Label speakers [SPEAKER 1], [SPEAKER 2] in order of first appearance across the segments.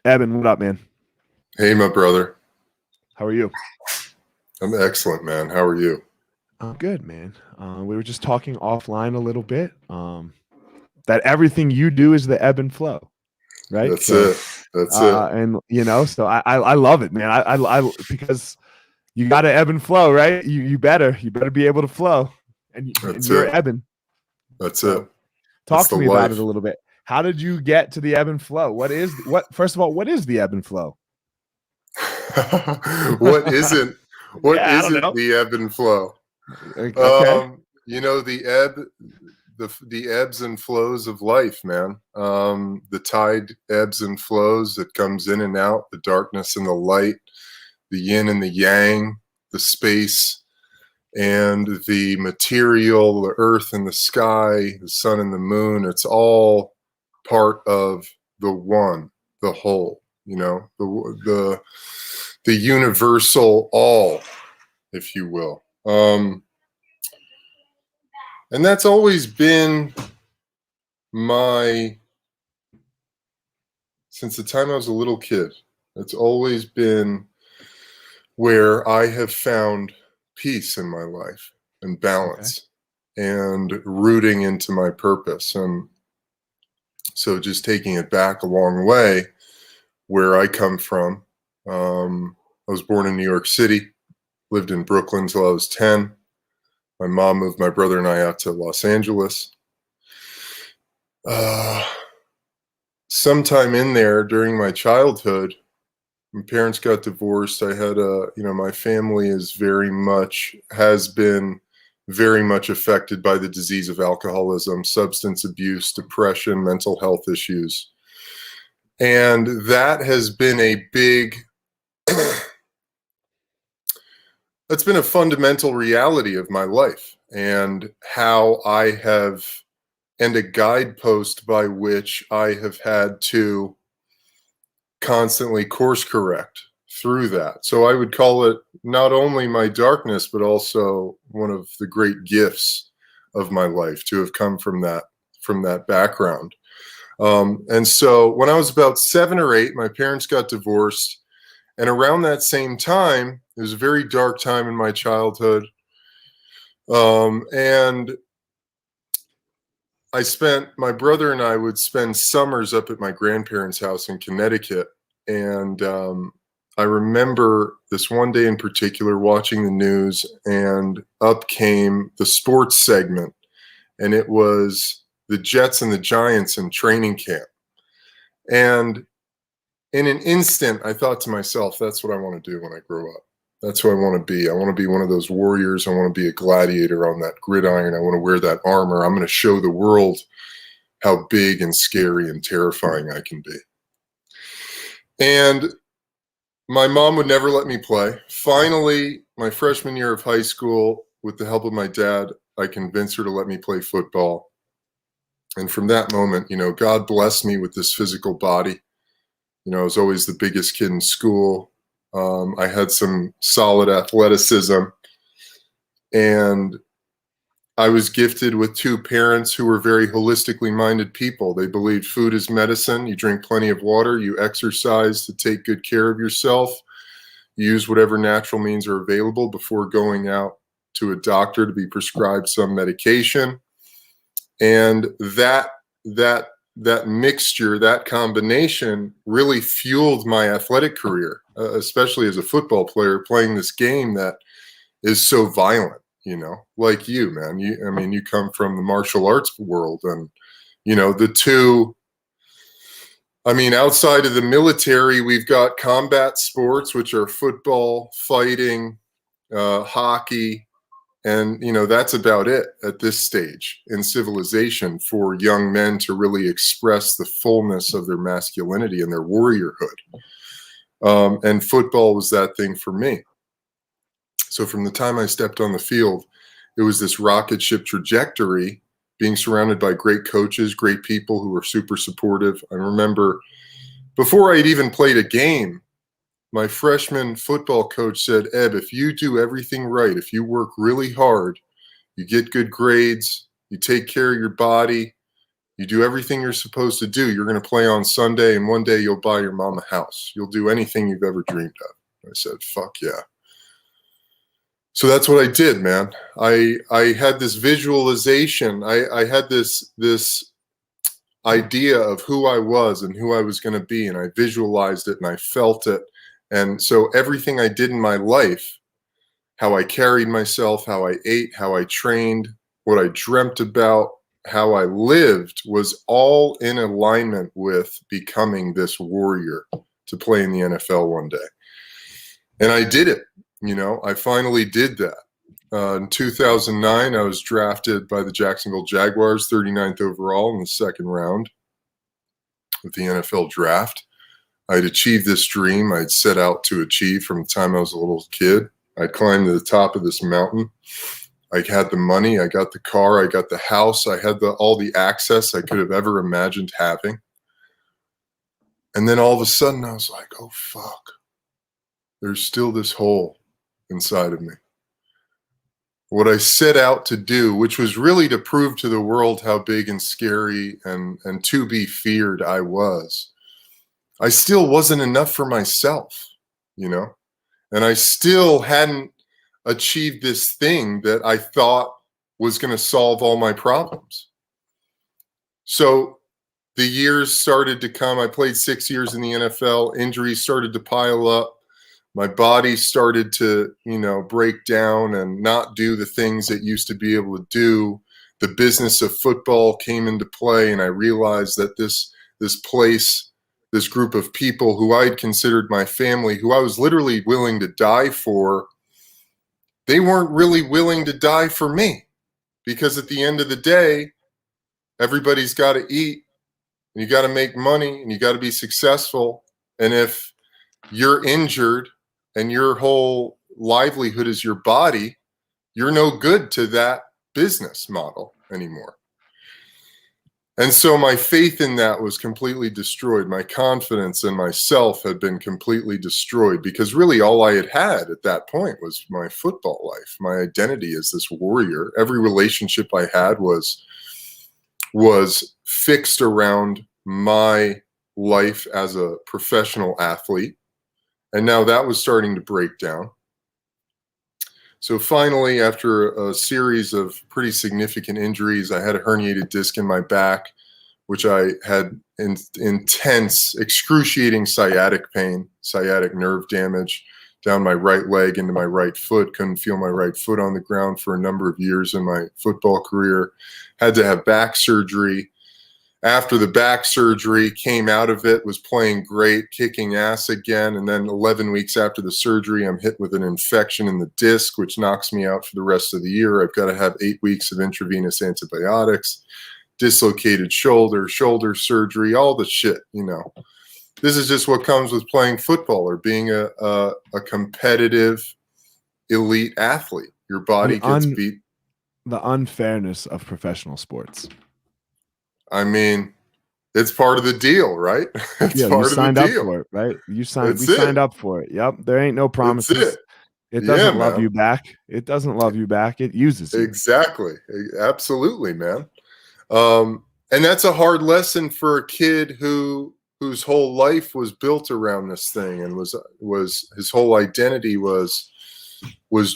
[SPEAKER 1] Eben, what up, man?
[SPEAKER 2] Hey, my brother.
[SPEAKER 1] How are you?
[SPEAKER 2] I'm excellent, man. How are you?
[SPEAKER 1] I'm good, man. We were just talking offline a little bit. That everything you do is the ebb and flow, right?
[SPEAKER 2] That's it. That's it.
[SPEAKER 1] And so I love it, man. Because you got to ebb and flow, right? You better be able to flow, and
[SPEAKER 2] That's
[SPEAKER 1] you're
[SPEAKER 2] it.
[SPEAKER 1] ebbing.
[SPEAKER 2] That's it.
[SPEAKER 1] So
[SPEAKER 2] That's
[SPEAKER 1] talk
[SPEAKER 2] the
[SPEAKER 1] to me about it a
[SPEAKER 2] life.
[SPEAKER 1] little bit. How did you get to the ebb and flow? First of all, what is the ebb and flow?
[SPEAKER 2] What isn't what
[SPEAKER 1] Yeah, I don't
[SPEAKER 2] isn't
[SPEAKER 1] know.
[SPEAKER 2] the ebb and flow?
[SPEAKER 1] Okay.
[SPEAKER 2] The the ebbs and flows of life, man. The tide ebbs and flows, it comes in and out, the darkness and the light, the yin and the yang, the space and the material, the earth and the sky, the sun and the moon. It's all part of the one, the whole, the universal all, if you will. And that's always been my, since the time I was a little kid, it's always been where I have found peace in my life and
[SPEAKER 1] Okay.
[SPEAKER 2] balance and rooting into my purpose. And so just taking it back a long way, where I come from, I was born in New York City, lived in Brooklyn till I was 10. My mom moved my brother and I out to Los Angeles. Sometime in there during my childhood, my parents got divorced. I had my family has been very much affected by the disease of alcoholism, substance abuse, depression, mental health issues. And that has been that's been a fundamental reality of my life and and a guidepost by which I have had to constantly course correct through that. So I would call it not only my darkness, but also one of the great gifts of my life to have come from that background. And so when I was about 7 or 8, my parents got divorced. And around that same time, it was a very dark time in my childhood. And my brother and I would spend summers up at my grandparents' house in Connecticut. And I remember this one day in particular watching the news, and up came the sports segment. And it was the Jets and the Giants in training camp. And in an instant, I thought to myself, that's what I want to do when I grow up. That's who I want to be. I want to be one of those warriors. I want to be a gladiator on that gridiron. I want to wear that armor. I'm going to show the world how big and scary and terrifying I can be. And my mom would never let me play. Finally, my freshman year of high school, with the help of my dad, I convinced her to let me play football. And from that moment, God blessed me with this physical body. I was always the biggest kid in school. I had some solid athleticism, and I was gifted with 2 parents who were very holistically minded people. They believed food is medicine. You drink plenty of water, you exercise to take good care of yourself, you use whatever natural means are available before going out to a doctor to be prescribed some medication. And that mixture, that combination really fueled my athletic career, especially as a football player playing this game that is so violent, like you, man. You come from the martial arts world, and, outside of the military, we've got combat sports, which are football, fighting, hockey, and, that's about it at this stage in civilization for young men to really express the fullness of their masculinity and their warriorhood. And football was that thing for me. So from the time I stepped on the field, it was this rocket ship trajectory, being surrounded by great coaches, great people who were super supportive. I remember before I'd even played a game, my freshman football coach said, Eb, if you do everything right, if you work really hard, you get good grades, you take care of your body, You do everything you're supposed to do. You're going to play on Sunday, and one day you'll buy your mom a house. You'll do anything you've ever dreamed of. I said, fuck yeah. So that's what I did, man. I had this visualization. I had this idea of who I was and who I was going to be, and I visualized it and I felt it. And so everything I did in my life, how I carried myself, how I ate, how I trained, what I dreamt about, how I lived, was all in alignment with becoming this warrior to play in the NFL one day. And I did it. You know, I finally did that. In 2009, I was drafted by the Jacksonville Jaguars, 39th overall in the second round of the NFL draft. I'd achieved this dream I'd set out to achieve from the time I was a little kid. I'd climbed to the top of this mountain. I had the money, I got the car, I got the house, I had all the access I could have ever imagined having. And then all of a sudden I was like, oh, fuck. There's still this hole inside of me. What I set out to do, which was really to prove to the world how big and scary and to be feared I was, I still wasn't enough for myself, you know? And I still hadn't achieved this thing that I thought was going to solve all my problems. So the years started to come. I played 6 years in the NFL. Injuries started to pile up. My body started to, you know, break down and not do the things it used to be able to do. The business of football came into play, and I realized that this place, this group of people who I'd considered my family, who I was literally willing to die for, they weren't really willing to die for me, because at the end of the day, everybody's got to eat, and you got to make money, and you got to be successful. And if you're injured and your whole livelihood is your body, you're no good to that business model anymore. And so my faith in that was completely destroyed. My confidence in myself had been completely destroyed, because really all I had at that point was my football life. My identity as this warrior. Every relationship I had was fixed around my life as a professional athlete. And now that was starting to break down. So finally, after a series of pretty significant injuries, I had a herniated disc in my back, which I had intense, excruciating sciatic pain, sciatic nerve damage down my right leg into my right foot. Couldn't feel my right foot on the ground for a number of years in my football career. Had to have back surgery. After the back surgery, came out of it, was playing great, kicking ass again. And then 11 weeks after the surgery, I'm hit with an infection in the disc, which knocks me out for the rest of the year. I've got to have 8 weeks of intravenous antibiotics, dislocated shoulder surgery, all the shit, you know. This is just what comes with playing football or being a competitive elite athlete. Your body gets beat.
[SPEAKER 1] The unfairness of professional sports.
[SPEAKER 2] I mean, it's part of the deal, right? It's
[SPEAKER 1] yeah,
[SPEAKER 2] part
[SPEAKER 1] you signed
[SPEAKER 2] of
[SPEAKER 1] up
[SPEAKER 2] the deal.
[SPEAKER 1] for it, right? We signed
[SPEAKER 2] it.
[SPEAKER 1] up for it. Yep. There ain't no promises. It doesn't love you back. It doesn't love you back. It uses you.
[SPEAKER 2] Exactly. Absolutely, man. And that's a hard lesson for a kid whose whole life was built around this thing, and was his whole identity was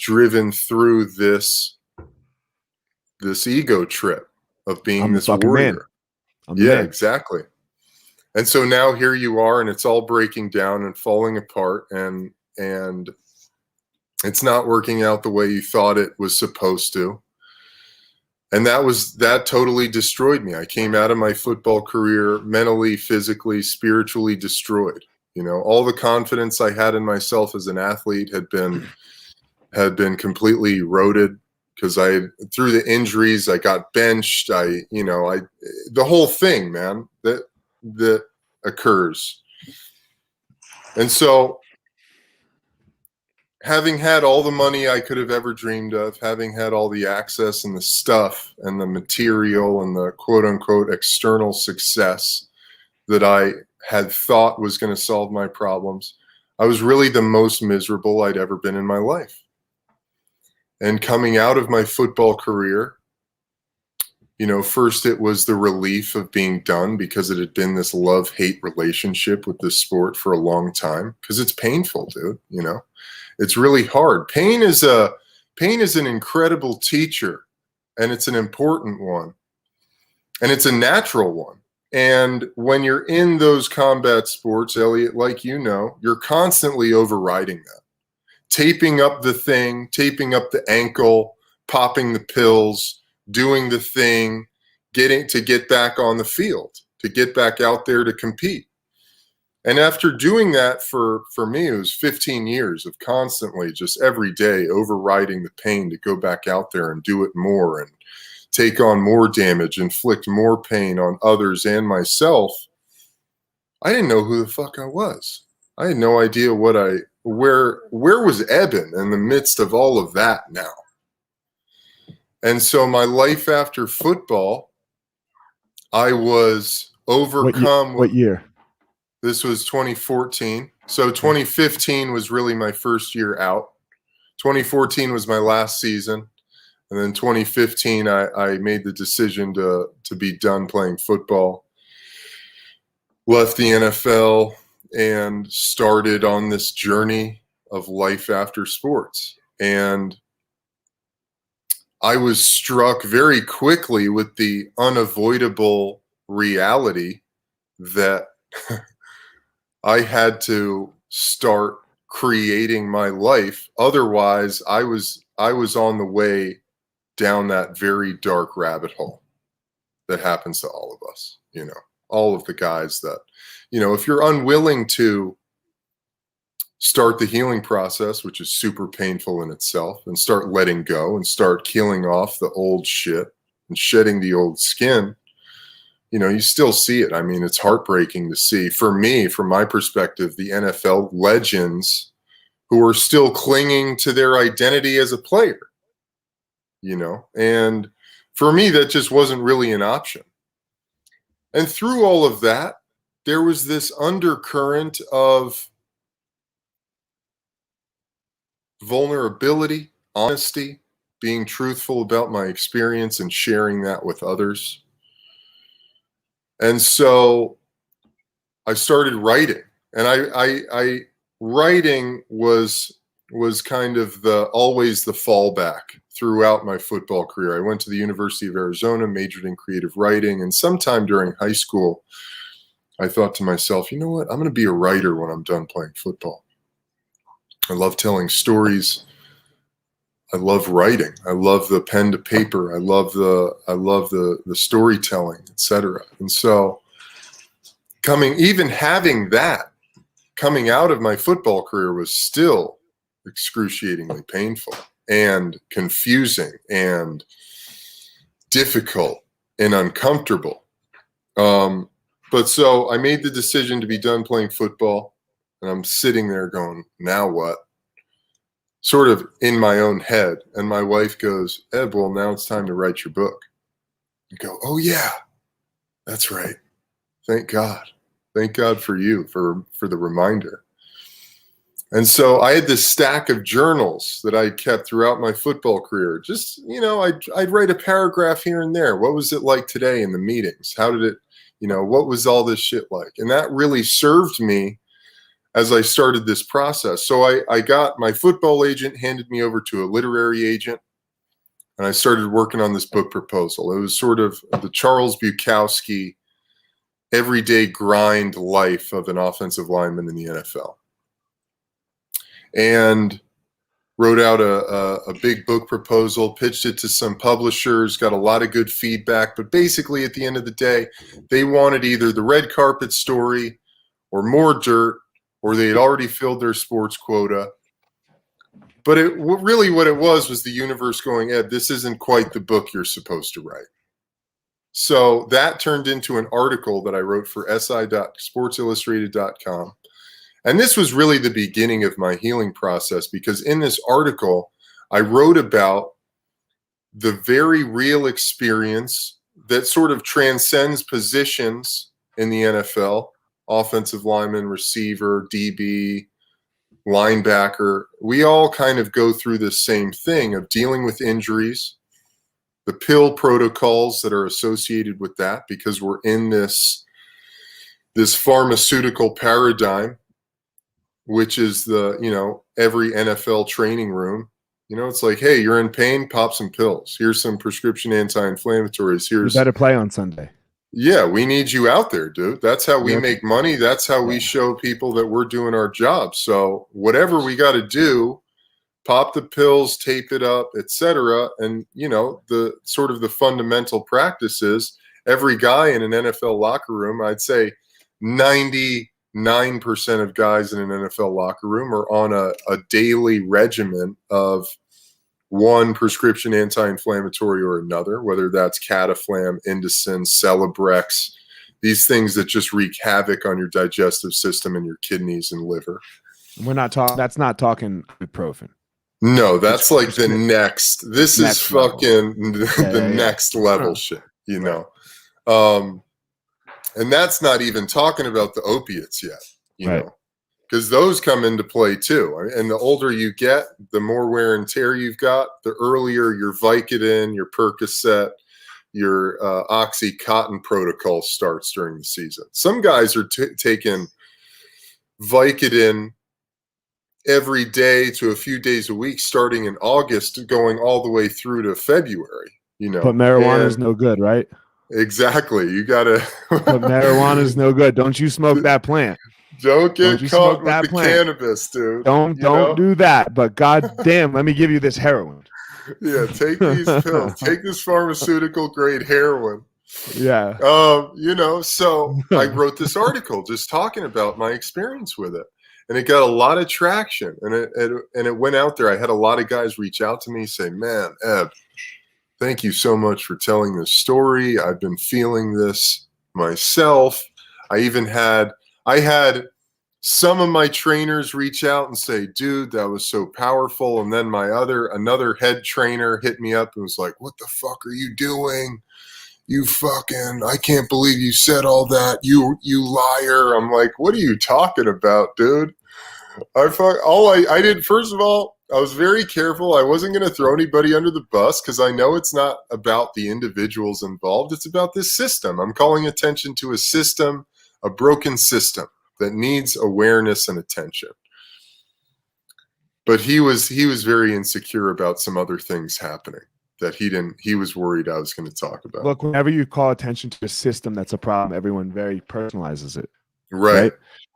[SPEAKER 2] driven through this ego trip of being this warrior. Man. Yeah, exactly. And so now here you are, and it's all breaking down and falling apart, and it's not working out the way you thought it was supposed to. And that totally destroyed me. I came out of my football career mentally, physically, spiritually destroyed. You know, all the confidence I had in myself as an athlete had been completely eroded, because through the injuries, I got benched. The whole thing, man, that occurs. And so, having had all the money I could have ever dreamed of, having had all the access and the stuff and the material and the quote unquote external success that I had thought was going to solve my problems, I was really the most miserable I'd ever been in my life. And coming out of my football career, First it was the relief of being done because it had been this love-hate relationship with this sport for a long time, because it's painful, dude. It's really hard. Pain is an incredible teacher, and it's an important one, and it's a natural one. And when you're in those combat sports, Elliot, like you're constantly overriding that, taping up the thing, taping up the ankle, popping the pills, doing the thing, get back on the field, to get back out there to compete. And after doing that for me, it was 15 years of constantly, just every day, overriding the pain to go back out there and do it more and take on more damage, inflict more pain on others and myself. I didn't know who the fuck I was. I had no idea where was Eben in the midst of all of that now. And so my life after football, I was overcome.
[SPEAKER 1] What year?
[SPEAKER 2] This was 2014. So 2015 was really my first year out. 2014 was my last season. And then 2015, I made the decision to be done playing football. Left the NFL and started on this journey of life after sports. And I was struck very quickly with the unavoidable reality that I had to start creating my life. Otherwise, I was on the way down that very dark rabbit hole that happens to all of us, all of the guys that, if you're unwilling to start the healing process, which is super painful in itself, and start letting go and start killing off the old shit and shedding the old skin, you still see it. I mean, it's heartbreaking to see. For me, from my perspective, the NFL legends who are still clinging to their identity as a player, and for me, that just wasn't really an option. And through all of that, there was this undercurrent of vulnerability, honesty, being truthful about my experience and sharing that with others. And so I started writing, and I writing was kind of always the fallback throughout my football career. I went to the University of Arizona, majored in creative writing, and sometime during high school, I thought to myself, you know what? I'm going to be a writer when I'm done playing football. I love telling stories. I love writing. I love the pen to paper. I love the storytelling, etc. And so having that coming out of my football career was still excruciatingly painful and confusing and difficult and uncomfortable. But so I made the decision to be done playing football, and I'm sitting there going, now what? Sort of in my own head. And my wife goes, Ed, well, now it's time to write your book. I go, oh yeah, that's right. Thank God. Thank God for you, for the reminder. And so I had this stack of journals that I kept throughout my football career. Just, I'd write a paragraph here and there. What was it like today in the meetings? How did it, what was all this shit like? And that really served me as I started this process. So I got my football agent handed me over to a literary agent, and I started working on this book proposal. It was sort of the Charles Bukowski everyday grind life of an offensive lineman in the NFL. And wrote out a big book proposal, pitched it to some publishers, got a lot of good feedback. But basically, at the end of the day, they wanted either the red carpet story or more dirt, or they had already filled their sports quota. But really what it was the universe going, Ed, this isn't quite the book you're supposed to write. So that turned into an article that I wrote for si.sportsillustrated.com. And this was really the beginning of my healing process, because in this article, I wrote about the very real experience that sort of transcends positions in the NFL, offensive lineman, receiver, DB, linebacker. We all kind of go through this same thing of dealing with injuries, the pill protocols that are associated with that, because we're in this pharmaceutical paradigm, which is every NFL training room. It's like, hey, you're in pain, pop some pills. Here's some prescription anti-inflammatories.
[SPEAKER 1] You better play on Sunday.
[SPEAKER 2] Yeah, we need you out there, dude. That's how we make money. That's how we show people that we're doing our job. So whatever we got to do, pop the pills, tape it up, etc. And the sort of the fundamental practices. Every guy in an NFL locker room, I'd say 99% of guys in an NFL locker room are on a daily regimen of one prescription anti-inflammatory or another, whether that's Cataflam, Indocin, Celebrex, these things that just wreak havoc on your digestive system and your kidneys and liver.
[SPEAKER 1] That's not talking ibuprofen.
[SPEAKER 2] No, that's like the next. This is fucking the next level shit, know. And that's not even talking about the opiates yet, you know, because those come into play too. And the older you get, the more wear and tear you've got, the earlier your Vicodin, your Percocet, your Oxycontin protocol starts during the season. Some guys are taking Vicodin every day to a few days a week, starting in August, going all the way through to February,
[SPEAKER 1] But marijuana is no good, right?
[SPEAKER 2] Exactly. You got to.
[SPEAKER 1] But marijuana is no good. Don't you smoke that plant.
[SPEAKER 2] Don't get caught with the cannabis, dude.
[SPEAKER 1] Don't do that. But goddamn, let me give you this heroin.
[SPEAKER 2] Yeah, take these pills. Take this pharmaceutical grade heroin.
[SPEAKER 1] Yeah.
[SPEAKER 2] So I wrote this article just talking about my experience with it. And it got a lot of traction, and it went out there. I had a lot of guys reach out to me, say, "Man, Eb, thank you so much for telling this story. I've been feeling this myself." I had some of my trainers reach out and say, "Dude, that was so powerful." And then another head trainer hit me up and was like, "What the fuck are you doing? I can't believe you said all that. You liar." I'm like, "What are you talking about, dude?" I did, first of all, I was very careful. I wasn't going to throw anybody under the bus because I know it's not about the individuals involved. It's about this system. I'm calling attention to a system, a broken system that needs awareness and attention. But he was very insecure about some other things happening that he was worried I was going to talk about.
[SPEAKER 1] Look, whenever you call attention to a system that's a problem, everyone very personalizes it.
[SPEAKER 2] Right?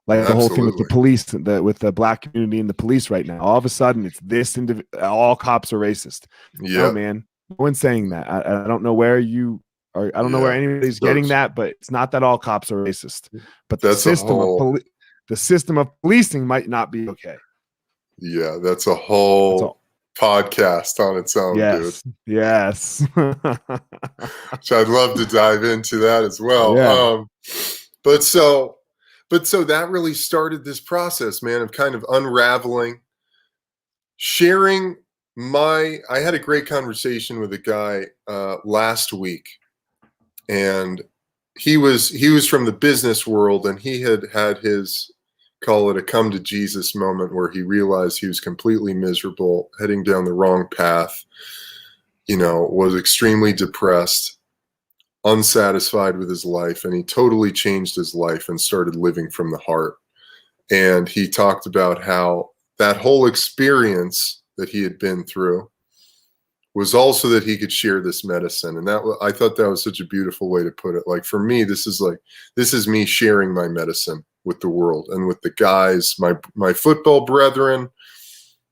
[SPEAKER 1] Like the whole thing with the police, with the black community and the police right now. All of a sudden, it's this all cops are racist. Yeah, no, man. No one's saying that. I don't know where you are. I don't know where anybody's getting that, but it's not that all cops are racist. But the system of policing might not be okay.
[SPEAKER 2] Yeah, that's a whole podcast on its own, dude.
[SPEAKER 1] Yes.
[SPEAKER 2] So I'd love to dive into that as well.
[SPEAKER 1] Yeah.
[SPEAKER 2] But so that really started this process, man, of kind of unraveling, sharing I had a great conversation with a guy last week, and he was from the business world, and he had his, call it a come to Jesus moment, where he realized he was completely miserable, heading down the wrong path, was extremely depressed, unsatisfied with his life, and he totally changed his life and started living from the heart. And he talked about how that whole experience that he had been through was also that he could share this medicine. And I thought that was such a beautiful way to put it. Like, for me, this is me sharing my medicine with the world and with the guys, my football brethren.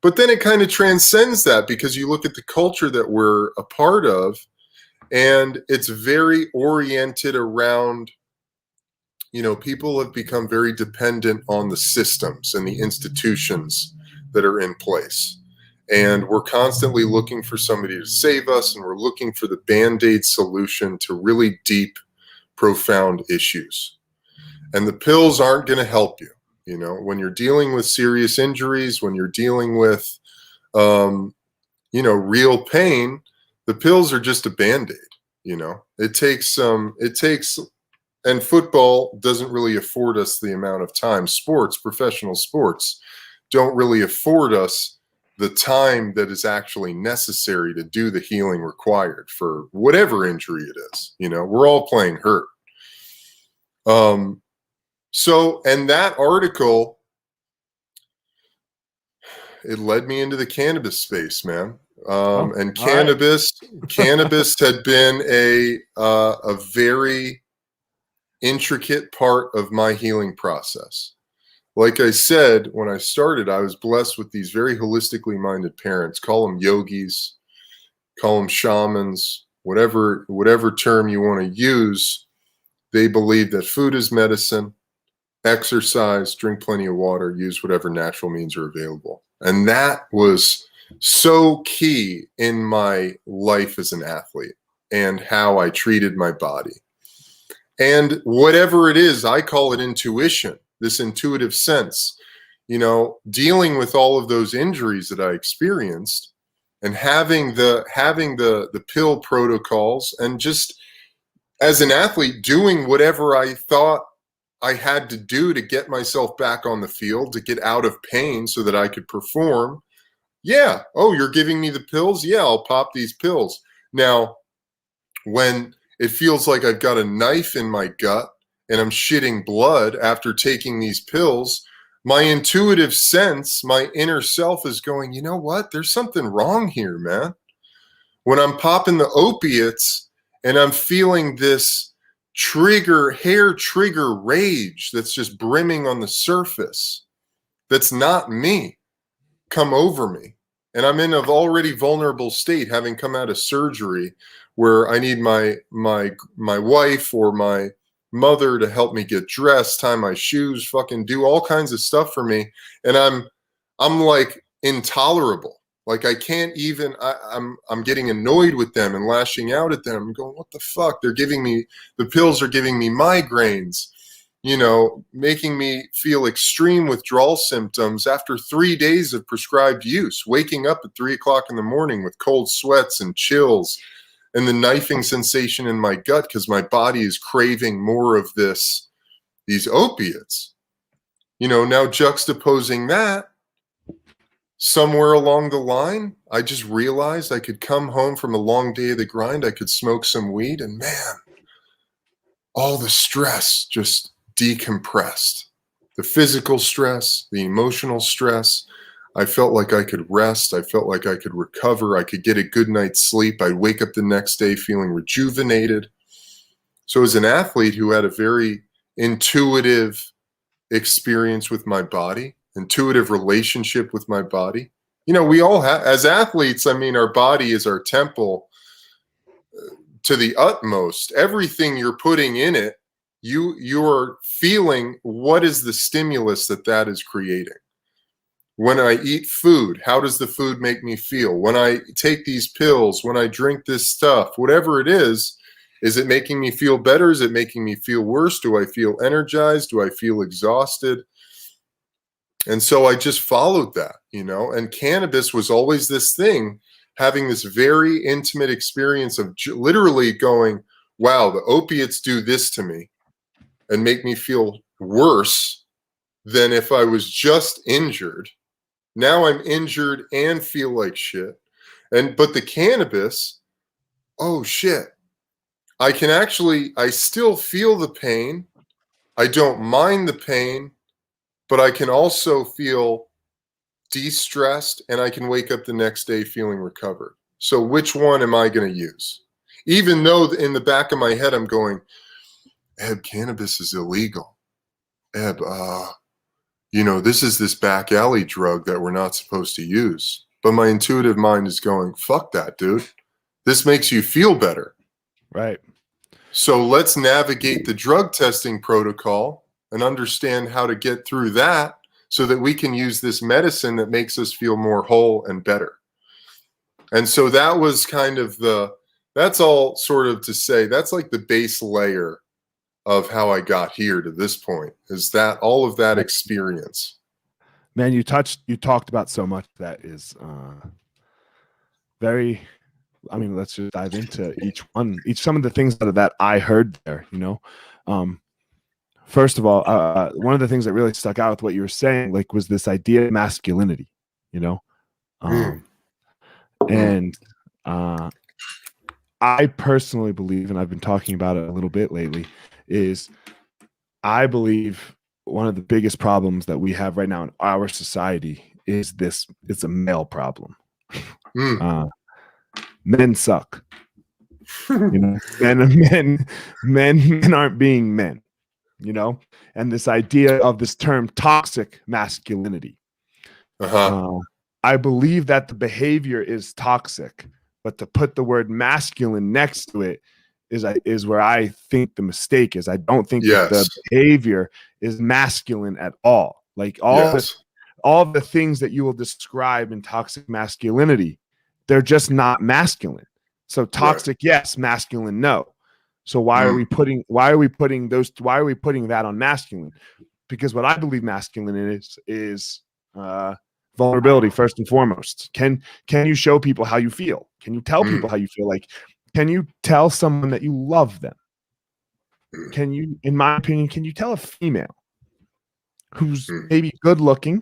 [SPEAKER 2] But then it kind of transcends that, because you look at the culture that we're a part of, and it's very oriented around, people have become very dependent on the systems and the institutions that are in place. And we're constantly looking for somebody to save us, and we're looking for the Band-Aid solution to really deep, profound issues. And the pills aren't going to help you. When you're dealing with serious injuries, when you're dealing with, real pain, the pills are just a Band-Aid. And football doesn't really afford us the amount of time. Professional sports don't really afford us the time that is actually necessary to do the healing required for whatever injury it is. You know, we're all playing hurt. So, and that article, it led me into the cannabis space, man. And cannabis had been a very intricate part of my healing process. Like I said, when I started, I was blessed with these very holistically minded parents. Call them yogis, call them shamans, whatever term you want to use. They believe that food is medicine, exercise, drink plenty of water, use whatever natural means are available. And that was so key in my life as an athlete and how I treated my body. And whatever it is, I call it intuition, this intuitive sense, you know, dealing with all of those injuries that I experienced and having the pill protocols, and just as an athlete doing whatever I thought I had to do to get myself back on the field, to get out of pain so that I could perform. Yeah. Oh, you're giving me the pills? Yeah, I'll pop these pills. Now, when it feels like I've got a knife in my gut and I'm shitting blood after taking these pills, my intuitive sense, my inner self is going, you know what? There's something wrong here, man. When I'm popping the opiates and I'm feeling this hair trigger rage that's just brimming on the surface, that's not me, come over me. And I'm in an already vulnerable state, having come out of surgery, where I need my wife or my mother to help me get dressed, tie my shoes, fucking do all kinds of stuff for me. And I'm like intolerable. Like I can't even, I'm getting annoyed with them and lashing out at them. I'm going, what the fuck? The pills are giving me migraines, you know, making me feel extreme withdrawal symptoms after 3 days of prescribed use, waking up at 3 o'clock in the morning with cold sweats and chills and the knifing sensation in my gut because my body is craving more of these opiates. You know, now juxtaposing that, somewhere along the line, I just realized I could come home from a long day of the grind, I could smoke some weed, and man, all the stress just decompressed. The physical stress, the emotional stress. I felt like I could rest. I felt like I could recover. I could get a good night's sleep. I'd wake up the next day feeling rejuvenated. So as an athlete who had a very intuitive experience with my body, intuitive relationship with my body, you know, we all have, as athletes, I mean, our body is our temple to the utmost. Everything you're putting in it, you're feeling what is the stimulus that is creating. When I eat food, how does the food make me feel? When I take these pills, when I drink this stuff, whatever it is it making me feel better? Is it making me feel worse? Do I feel energized? Do I feel exhausted? And so I just followed that, you know, and cannabis was always this thing, having this very intimate experience of literally going, wow, the opiates do this to me and make me feel worse than if I was just injured. Now I'm injured and feel like shit. But the cannabis, oh shit. I still feel the pain. I don't mind the pain, but I can also feel de-stressed and I can wake up the next day feeling recovered. So which one am I going to use? Even though in the back of my head, I'm going, Eb, cannabis is illegal. Eb, you know, this is this back alley drug that we're not supposed to use. But my intuitive mind is going, fuck that, dude. This makes you feel better.
[SPEAKER 1] Right.
[SPEAKER 2] So let's navigate the drug testing protocol and understand how to get through that so that we can use this medicine that makes us feel more whole and better. And so that was kind of that's all sort of to say, that's like the base layer of how I got here to this point, is that all of that experience.
[SPEAKER 1] Man, you talked about so much that is very, I mean, let's just dive into some of the things that I heard there, you know. First of all, one of the things that really stuck out with what you were saying, like, was this idea of masculinity, you know, And I personally believe, and I've been talking about it a little bit lately, is I believe one of the biggest problems that we have right now in our society is this. It's a male problem. Men suck. Men aren't being men, and this idea of this term toxic masculinity. I believe that the behavior is toxic, but to put the word masculine next to it is where I think the mistake is. I don't think that the behavior is masculine at all. Like all the things that you will describe in toxic masculinity, they're just not masculine. So toxic, yes. Masculine, no. So why are we putting that on masculine? Because what I believe masculine is vulnerability first and foremost. Can you show people how you feel? Can you tell people how you feel? Like, can you tell someone that you love them? Can you, in my opinion, can you tell a female who's maybe good looking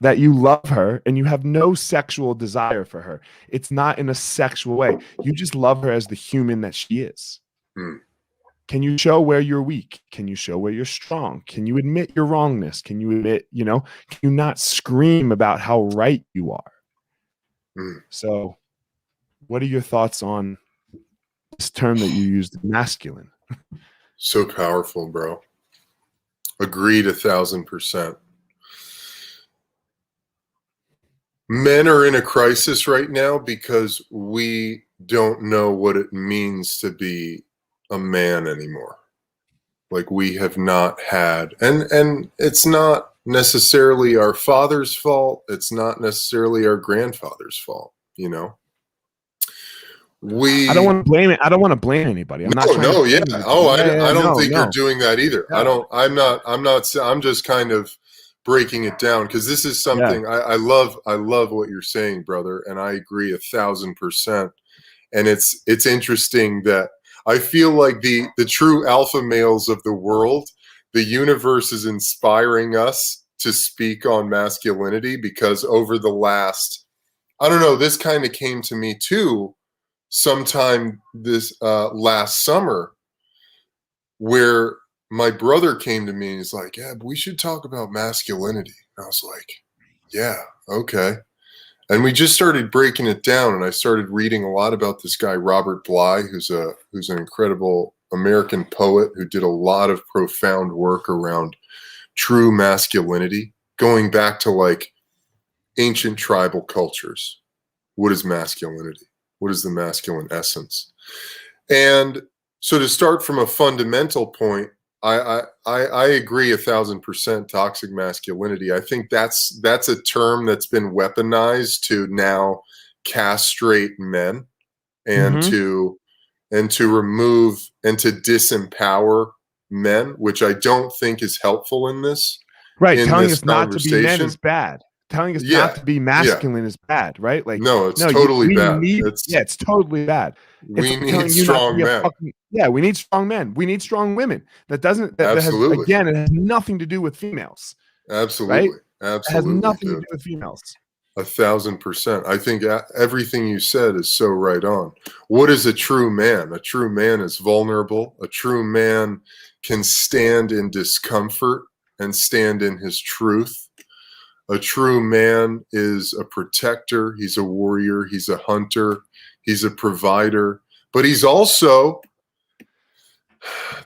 [SPEAKER 1] that you love her and you have no sexual desire for her? It's not in a sexual way. You just love her as the human that she is. Can you show where you're weak? Can you show where you're strong? Can you admit your wrongness? Can you admit, can you not scream about how right you are? So what are your thoughts on this term that you used, masculine?
[SPEAKER 2] So powerful, bro. Agreed 1,000%. Men are in a crisis right now because we don't know what it means to be a man anymore. Like, we have not had, and it's not necessarily our father's fault. It's not necessarily our grandfather's fault. I
[SPEAKER 1] don't want to blame it. I don't want to blame anybody. I'm not trying to blame anybody.
[SPEAKER 2] I don't think you're doing that either. No. I'm just kind of breaking it down because this is something I love what you're saying, brother, and I agree 1,000%. And it's interesting that I feel like the true alpha males of the world, the universe is inspiring us to speak on masculinity, because over the last, I don't know, this kind of came to me too sometime this last summer, where my brother came to me and he's like, yeah, we should talk about masculinity. And I was like, yeah, okay. And we just started breaking it down, and I started reading a lot about this guy, Robert Bly, who's an incredible American poet who did a lot of profound work around true masculinity, going back to like ancient tribal cultures. What is masculinity? What is the masculine essence? And so to start from a fundamental point, I agree 1,000% toxic masculinity. I think that's a term that's been weaponized to now castrate men and to remove and to disempower men, which I don't think is helpful in this.
[SPEAKER 1] Right. Telling us not to be men is bad. Telling us not to be masculine is bad, right? Like,
[SPEAKER 2] no, it's totally bad.
[SPEAKER 1] It's totally bad.
[SPEAKER 2] We need strong men.
[SPEAKER 1] We need strong men. We need strong women. That has, again, it has nothing to do with females.
[SPEAKER 2] Absolutely.
[SPEAKER 1] Right?
[SPEAKER 2] Absolutely.
[SPEAKER 1] It has nothing to do with females.
[SPEAKER 2] 1,000%. I think everything you said is so right on. What is a true man? A true man is vulnerable. A true man can stand in discomfort and stand in his truth. A true man is a protector. He's a warrior. He's a hunter. He's a provider. But he's also,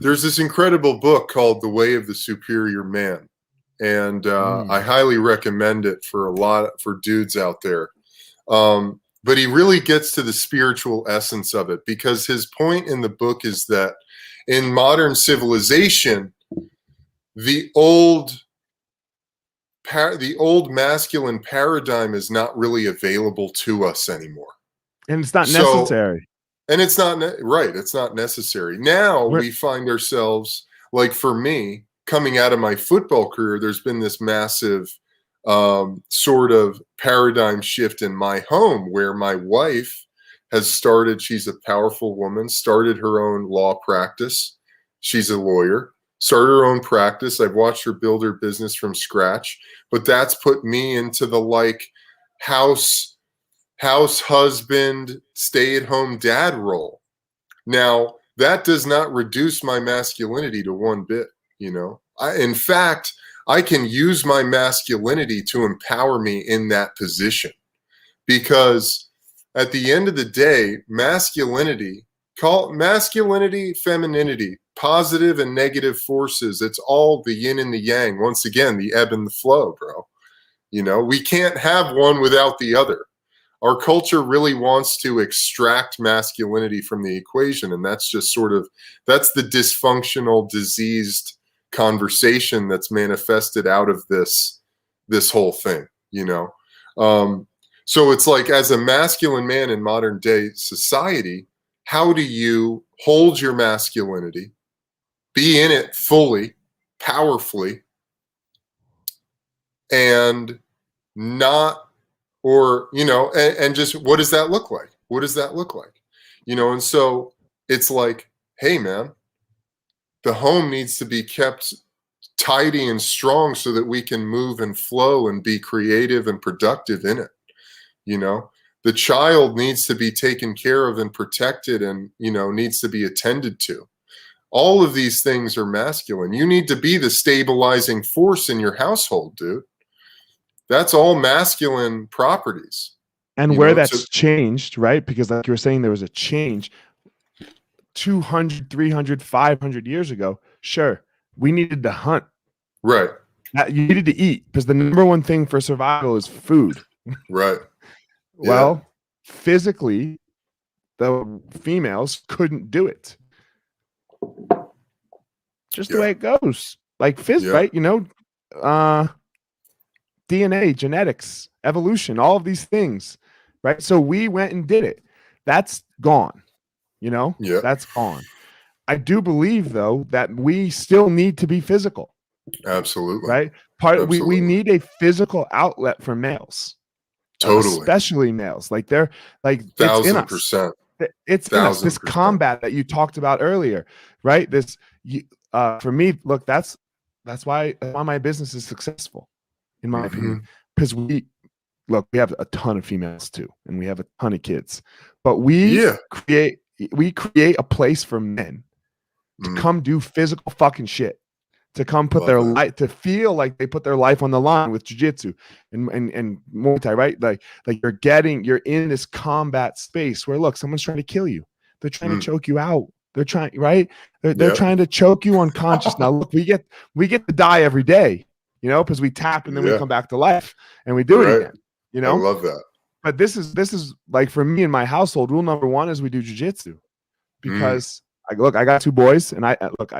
[SPEAKER 2] there's this incredible book called The Way of the Superior Man. And I highly recommend it for dudes out there. But he really gets to the spiritual essence of it, because his point in the book is that in modern civilization, the old masculine paradigm is not really available to us anymore.
[SPEAKER 1] And it's not necessary.
[SPEAKER 2] And it's not right. It's not necessary. Now we find ourselves, like for me, coming out of my football career, there's been this massive sort of paradigm shift in my home, where my wife has started, she's a powerful woman, started her own law practice. She's a lawyer, started her own practice. I've watched her build her business from scratch, but that's put me into the house husband, stay-at-home dad role. Now, that does not reduce my masculinity to one bit, you know. In fact, I can use my masculinity to empower me in that position, because at the end of the day, masculinity, femininity, positive and negative forces, it's all the yin and the yang. Once again, the ebb and the flow, bro. You know, we can't have one without the other. Our culture really wants to extract masculinity from the equation, and that's just that's the dysfunctional, diseased conversation that's manifested out of this whole thing, you know. So it's like, as a masculine man in modern day society, how do you hold your masculinity, be in it fully, powerfully, and not, or, you know, and just, what does that look like? What does that look like? You know, and so it's like, hey, man, the home needs to be kept tidy and strong so that we can move and flow and be creative and productive in it. You know, the child needs to be taken care of and protected, and, you know, needs to be attended to. All of these things are masculine. You need to be the stabilizing force in your household, dude. That's all masculine properties.
[SPEAKER 1] And where that's changed, right? Because like you were saying, there was a change 200, 300, 500 years ago. Sure, we needed to hunt.
[SPEAKER 2] Right.
[SPEAKER 1] You needed to eat, because the number one thing for survival is food.
[SPEAKER 2] Right.
[SPEAKER 1] Well, physically, the females couldn't do it. Just the way it goes. Like right? You know, DNA, genetics, evolution, all of these things, right? So we went and did it. That's gone, you know?
[SPEAKER 2] Yeah.
[SPEAKER 1] That's gone. I do believe, though, that we still need to be physical.
[SPEAKER 2] Absolutely.
[SPEAKER 1] Right? We need a physical outlet for males.
[SPEAKER 2] Totally.
[SPEAKER 1] Especially males. Like they're like
[SPEAKER 2] 1000%.
[SPEAKER 1] It's in us. This combat that you talked about earlier, right? This for me, look, that's why my business is successful, in my opinion, because we have a ton of females too, and we have a ton of kids, but we create a place for men to come do physical fucking shit, to come put their life, to feel like they put their life on the line with jiu-jitsu and Muay Thai, right? Like you're in this combat space where, look, someone's trying to kill you. They're trying to choke you out. They're trying, right? They're trying to choke you unconscious. Now, look, we get to die every day, you know, because we tap and then we come back to life and we do it again, you know?
[SPEAKER 2] I love that.
[SPEAKER 1] But this is like, for me in my household, rule number one is we do jiu-jitsu, because I got two boys, and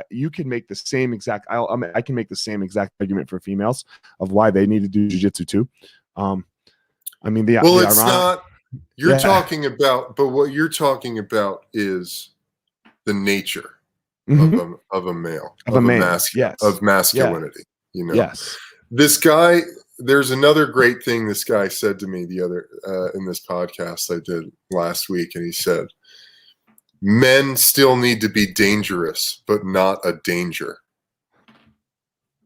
[SPEAKER 1] you can make the same exact, I can make the same exact argument for females of why they need to do jiu-jitsu too. I mean,
[SPEAKER 2] it's not, you're talking about, but what you're talking about is the nature of a male, of masculinity, you know?
[SPEAKER 1] Yes.
[SPEAKER 2] This guy, there's another great thing this guy said to me the other, in this podcast I did last week. And he said, men still need to be dangerous, but not a danger.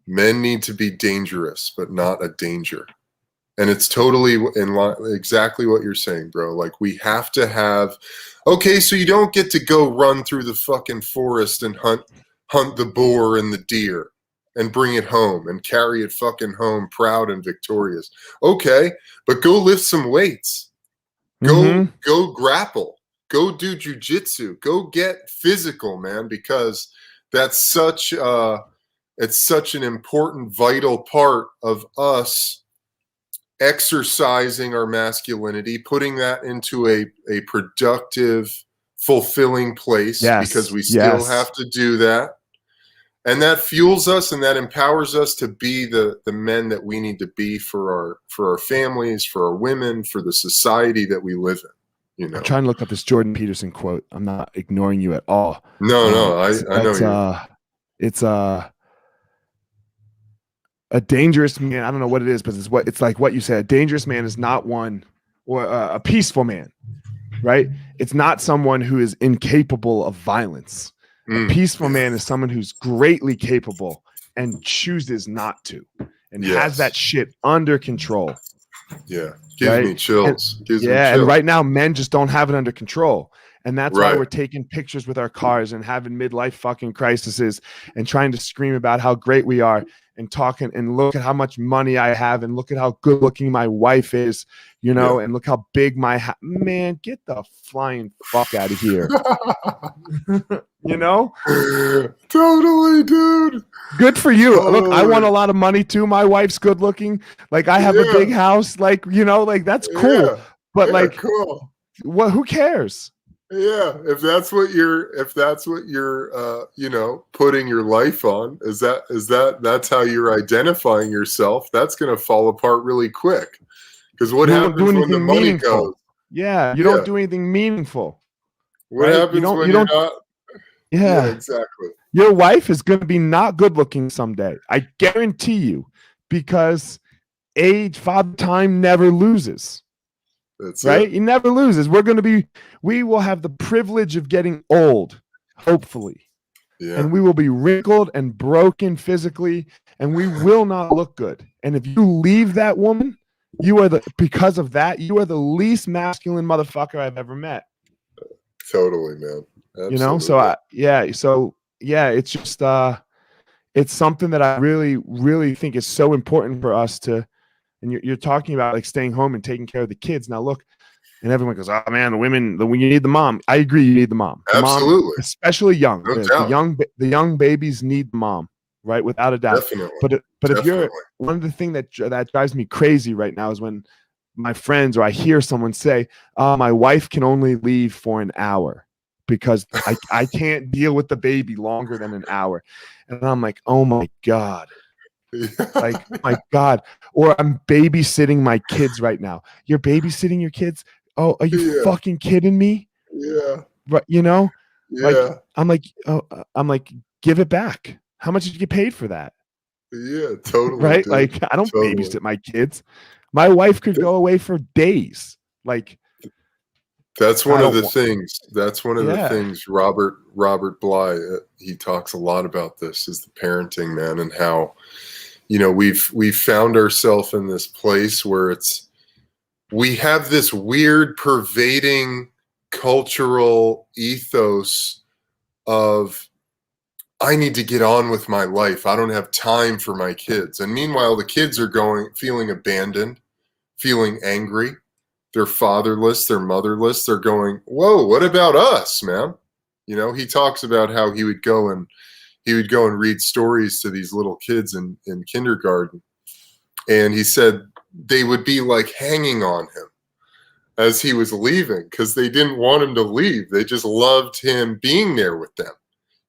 [SPEAKER 2] Men need to be dangerous, but not a danger. And it's totally exactly what you're saying, bro. Like, we have to have, okay, so you don't get to go run through the fucking forest and hunt the boar and the deer and bring it home and carry it fucking home proud and victorious. Okay, but go lift some weights. Go grapple. Go do jujitsu. Go get physical, man, because that's such an important, vital part of us exercising our masculinity, putting that into a productive, fulfilling place, because we still have to do that. And that fuels us and that empowers us to be the men that we need to be for our families, for our women, for the society that we live in. You know?
[SPEAKER 1] I'm trying to look up this Jordan Peterson quote. I'm not ignoring you at all.
[SPEAKER 2] No, I know you.
[SPEAKER 1] It's a dangerous man. I don't know what it is, but it's like what you said. A dangerous man is not one, or a peaceful man, right? It's not someone who is incapable of violence. A peaceful man is someone who's greatly capable and chooses not to, and has that shit under control.
[SPEAKER 2] Yeah. Gives me chills.
[SPEAKER 1] And right now men just don't have it under control. And that's why we're taking pictures with our cars and having midlife fucking crises and trying to scream about how great we are and talking and look at how much money I have and look at how good looking my wife is, you know, and look how big man, get the flying fuck out of here. You know?
[SPEAKER 2] Totally, dude.
[SPEAKER 1] Good for you. Totally. Look, I want a lot of money too. My wife's good looking. Like I have a big house. Like, you know, like that's cool. But like,
[SPEAKER 2] cool.
[SPEAKER 1] What? Who cares?
[SPEAKER 2] Yeah, if that's what you're you know, putting your life on, that's how you're identifying yourself, that's going to fall apart really quick. Because what happens when the money goes?
[SPEAKER 1] Yeah, you don't do anything meaningful.
[SPEAKER 2] What happens when you're not?
[SPEAKER 1] Yeah,
[SPEAKER 2] exactly.
[SPEAKER 1] Your wife is going to be not good looking someday. I guarantee you, because father time never loses.
[SPEAKER 2] That's
[SPEAKER 1] right. He never loses. We will have the privilege of getting old, hopefully. Yeah. And we will be wrinkled and broken physically, and we will not look good. And if you leave that woman, because of that, you are the least masculine motherfucker I've ever met.
[SPEAKER 2] Totally, man. Absolutely.
[SPEAKER 1] You know, it's just it's something that I really, really think is so important for us to. And you're talking about like staying home and taking care of the kids. Now look, and everyone goes, "Oh man, you need the mom." I agree, you need the mom.
[SPEAKER 2] Absolutely,
[SPEAKER 1] mom, especially young. The young babies need the mom, right? Without a doubt.
[SPEAKER 2] Definitely.
[SPEAKER 1] But if you're one of the things that drives me crazy right now is when my friends or I hear someone say, "My wife can only leave for an hour because I can't deal with the baby longer than an hour," and I'm like, "Oh my God." Like, my God. Or I'm babysitting my kids right now. You're babysitting your kids? Oh, are you fucking kidding me?
[SPEAKER 2] Yeah.
[SPEAKER 1] But you know,
[SPEAKER 2] like
[SPEAKER 1] I'm like, give it back. How much did you get paid for that?
[SPEAKER 2] Yeah, totally.
[SPEAKER 1] Right?
[SPEAKER 2] Dude.
[SPEAKER 1] Like, I don't babysit my kids. My wife could go away for days. Like,
[SPEAKER 2] that's one of the things. That's one of the things Robert Bly, he talks a lot about this, is the parenting, man, and how, you know, we've found ourselves in this place where we have this weird pervading cultural ethos of, I need to get on with my life. I don't have time for my kids. And meanwhile, the kids are feeling abandoned, feeling angry. They're fatherless, they're motherless. They're going, whoa, what about us, man? You know, he talks about how he would go and read stories to these little kids in kindergarten. And he said they would be like hanging on him as he was leaving because they didn't want him to leave. They just loved him being there with them,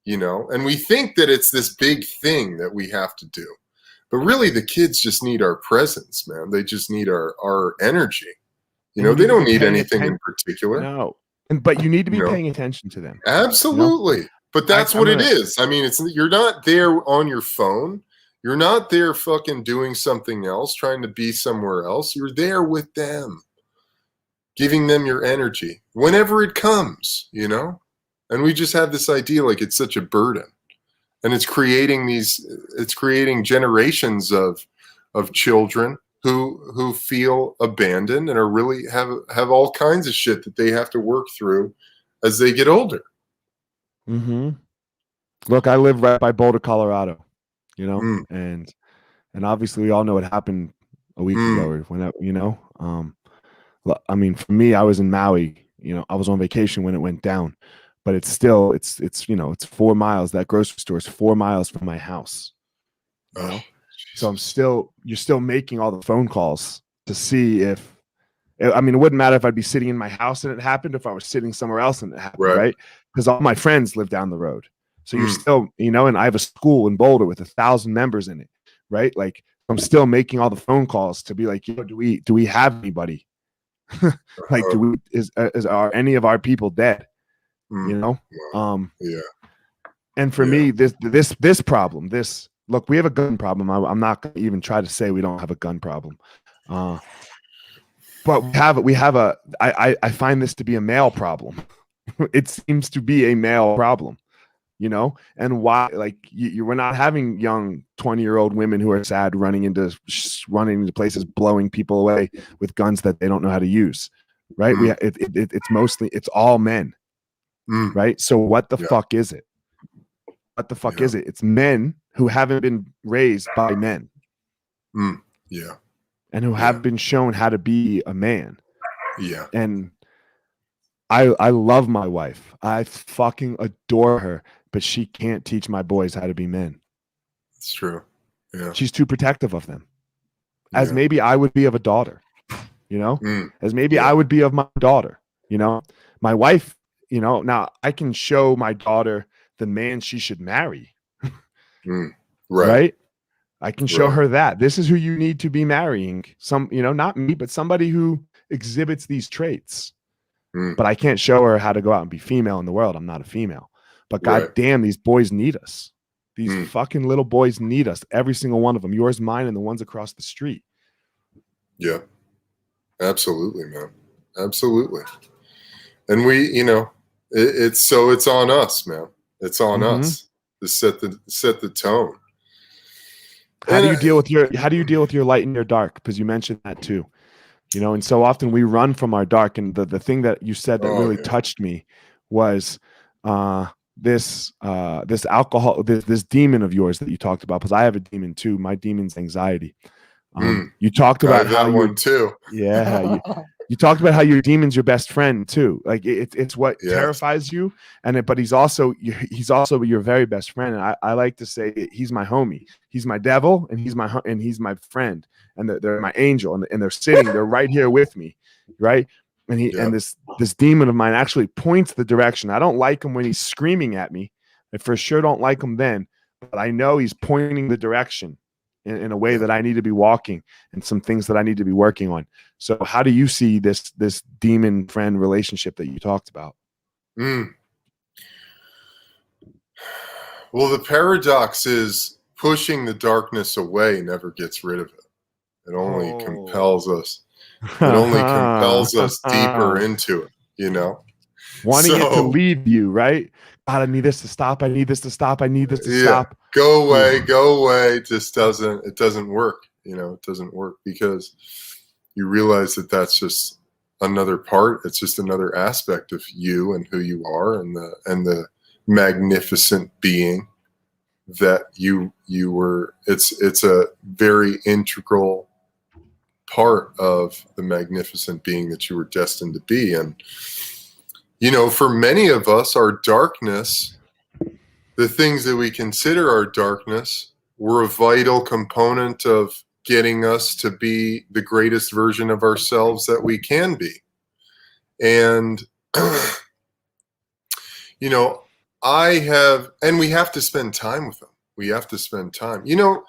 [SPEAKER 2] you know? And we think that it's this big thing that we have to do. But really, the kids just need our presence, man. They just need our energy. You know, they don't need anything in particular.
[SPEAKER 1] No. But you need to be paying attention to them.
[SPEAKER 2] Absolutely. You know? But that's what it is. I mean, you're not there on your phone. You're not there fucking doing something else, trying to be somewhere else. You're there with them, giving them your energy whenever it comes, you know? And we just have this idea like it's such a burden. And it's creating generations of children who feel abandoned and are really have all kinds of shit that they have to work through as they get older.
[SPEAKER 1] Mm-hmm. Look, I live right by Boulder, Colorado, you know, and obviously we all know what happened a week ago, or whenever, you know. I mean, for me, I was in Maui, you know, I was on vacation when it went down, but it's still, it's you know, it's 4 miles. That grocery store is 4 miles from my house. You know? So you're still making all the phone calls to see if, I mean, it wouldn't matter if I'd be sitting in my house and it happened, if I was sitting somewhere else and it happened, right? Because all my friends live down the road. So you're still, you know, and I have a school in Boulder with 1,000 members in it, right? Like, I'm still making all the phone calls to be like, you know, do we have anybody? Like, are any of our people dead? You know?
[SPEAKER 2] Yeah.
[SPEAKER 1] And for me, this problem, look, we have a gun problem. I'm not going to even try to say we don't have a gun problem. But I find this to be a male problem. It seems to be a male problem. you know, and why, like, we're not having young 20-year-old women who are sad running into places, blowing people away with guns that they don't know how to use, right? It's all men, right? So what the fuck is it? What the fuck is it? It's men who haven't been raised by men.
[SPEAKER 2] Yeah.
[SPEAKER 1] And who have been shown how to be a man.
[SPEAKER 2] Yeah.
[SPEAKER 1] And I love my wife. I fucking adore her, but she can't teach my boys how to be men.
[SPEAKER 2] It's true. Yeah.
[SPEAKER 1] She's too protective of them. As maybe I would be of a daughter, you know? As maybe I would be of my daughter, you know? My wife, you know, now I can show my daughter the man she should marry. Right? I can show her that this is who you need to be marrying. Some, you know, not me, but somebody who exhibits these traits. But I can't show her how to go out and be female in the world. I'm not a female. But goddamn, these boys need us. These fucking little boys need us. Every single one of them. Yours, mine, and the ones across the street.
[SPEAKER 2] Yeah. Absolutely, man. Absolutely. And we, you know, it's on us, man. It's on us to set the tone.
[SPEAKER 1] How do you deal with your light and your dark? Because you mentioned that too, you know, and so often we run from our dark. And the thing that you said that really touched me was this alcohol, this demon of yours that you talked about. Because I have a demon too. My demon's anxiety. You talked about how
[SPEAKER 2] one too.
[SPEAKER 1] Yeah. You talked about how your demon's your best friend too. Like it's what terrifies you, but he's also your very best friend. And I like to say he's my homie. He's my devil, and he's my friend, and they're my angel, and they're right here with me, right? And and this demon of mine actually points the direction. I don't like him when he's screaming at me. I for sure don't like him then, but I know he's pointing the direction in a way that I need to be walking, and some things that I need to be working on. So how do you see this demon friend relationship that you talked about?
[SPEAKER 2] Well, the paradox is pushing the darkness away never gets rid of it. It only compels us. It only compels us deeper into it, you know?
[SPEAKER 1] Wanting it to leave you, right? God, I need this to stop. I need this to stop. I need this to stop.
[SPEAKER 2] Go away. It doesn't work. You know, it doesn't work because you realize that that's just another part. It's just another aspect of you and who you are, and the magnificent being that you were. It's a very integral part of the magnificent being that you were destined to be. And you know, for many of us, our darkness, the things that we consider our darkness, were a vital component of getting us to be the greatest version of ourselves that we can be. And, you know, we have to spend time with them. We have to spend time. You know,